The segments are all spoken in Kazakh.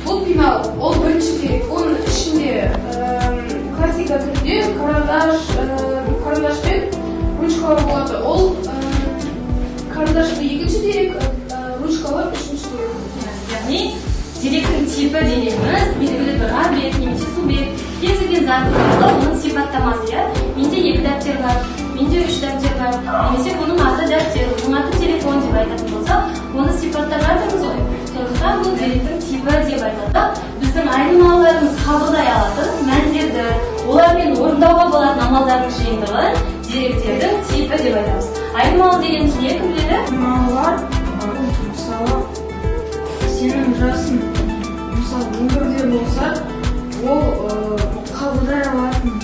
бұл пенал, ол бірінші керек. Оның ішінде классика түрде карандаш пен ручкалар болады. Ол карандашты екінші дерек, ручкалар үшінші дерек. Яғни деректің типі дегеніміз белгілі бір объект немесе субъект кез келген зат туралы оның сипаттамасы. Менде 2 дәптер бар, менде 3 дәптер бар, немесе бұның аты дәптер, бұның аты телефон деп айтатын болсақ, оны сипаттап жатырмыз ғой. Сондықтан бұл деректің типі деп айтады. Біздің айнымалыларымыз қабылдай алатын мәндерді, олармен орындауға болатын амалдардың жиынтығын деректердің типі деп айтамыз. Айнымалы дегеніміз не кім біледі? Айнымалылар, мысалы, сенің жасың, мысалы, 11-де болса, ол қабылдай алатын.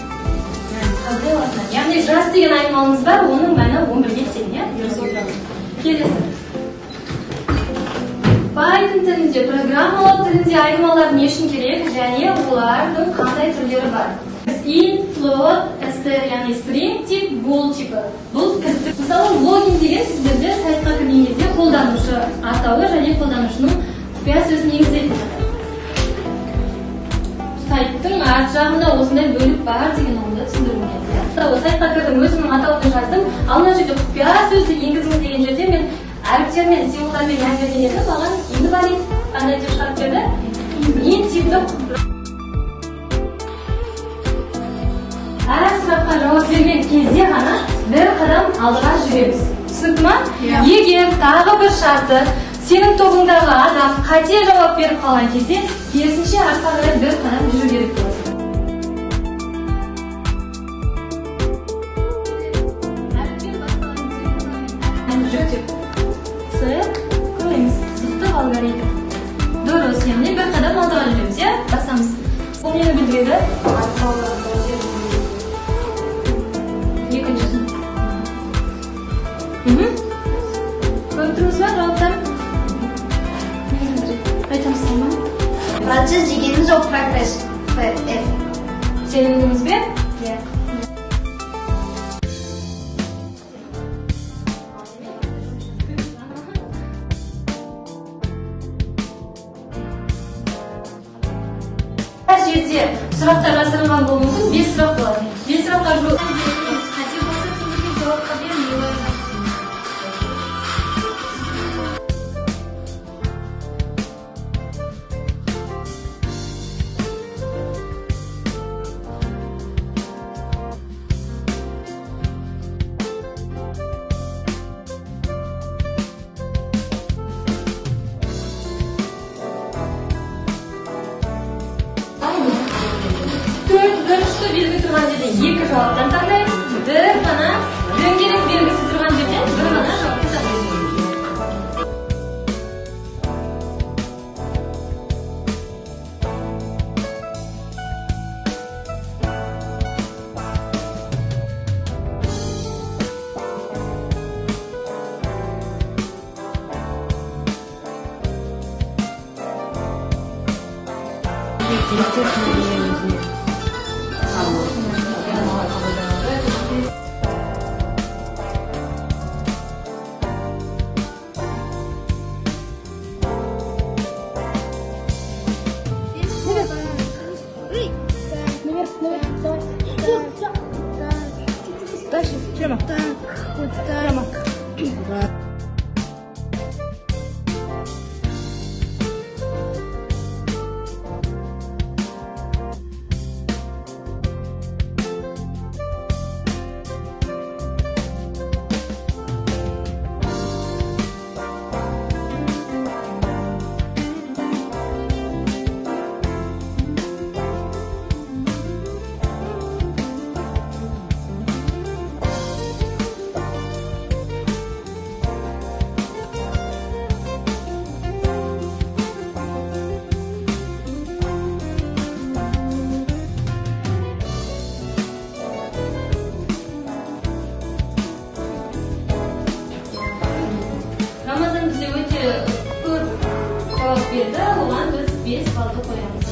Яғни жас деген айнымалымыз бар, оның мәні 11-ге тең. Келесі. Python тілінде, программалау тілінде айнымалар не үшін керек және олардың қандай түрлері бар? Int, float, str, яғни string тип, bool типі. Бұл кірістік. Мысалы, логин деген сіздерде сайтқа кірген кезде қолданушы атауы және қолданушының құпия сөзін енгізетін. Сайттың арт жағында осындай бөлік бар деген оны түсіндіргім келді. Сайтқа кірдім, өзімнің атауымды жаздым. Ал мына жерде құпия сөзді енгізіңіз деген жерде мен әріптермен, символдармен мән берген едім, маған инвалид қандай деп шығарып берді? Int типті. Әр сұраққа жауап берген кезде ғана бір қадам алдыға жүреміз. Түсінікті ма? Егер тағы бір шарты сенің тобыңдағы адам қате жауап беріп қалған кезде, керісінше артқа қарай бір қадам жүру керек болады. Көреміз, сызықтық алгоритм. Дұрыс, яғни бір қадам алдыға жүреміз, басамыз. Бұл нені білдіреді? Екіншісін. Көріп тұрмыз ба, жауаптар? Айтамыз сама. Процесс дегеніміз ол прогресс. Сенімдіңіз бе? Әр жерде сұрақтар жасырылған болуы мүмкін, 5 сұрақ болады. 5 сұраққа жауап қате болса, сендерге жауапқа бермей дұрысты белгі тұрған жерде 2 жауаптан таңдаймыз, бір ғана дөңгелек белгісі тұрған жерден бір ғана жауапты таңдаймыз. Дальше. Прямо. Так, вот так. Прямо. Рамазан бізде өте көп жауап берді, оған біз 5 балды қоямыз.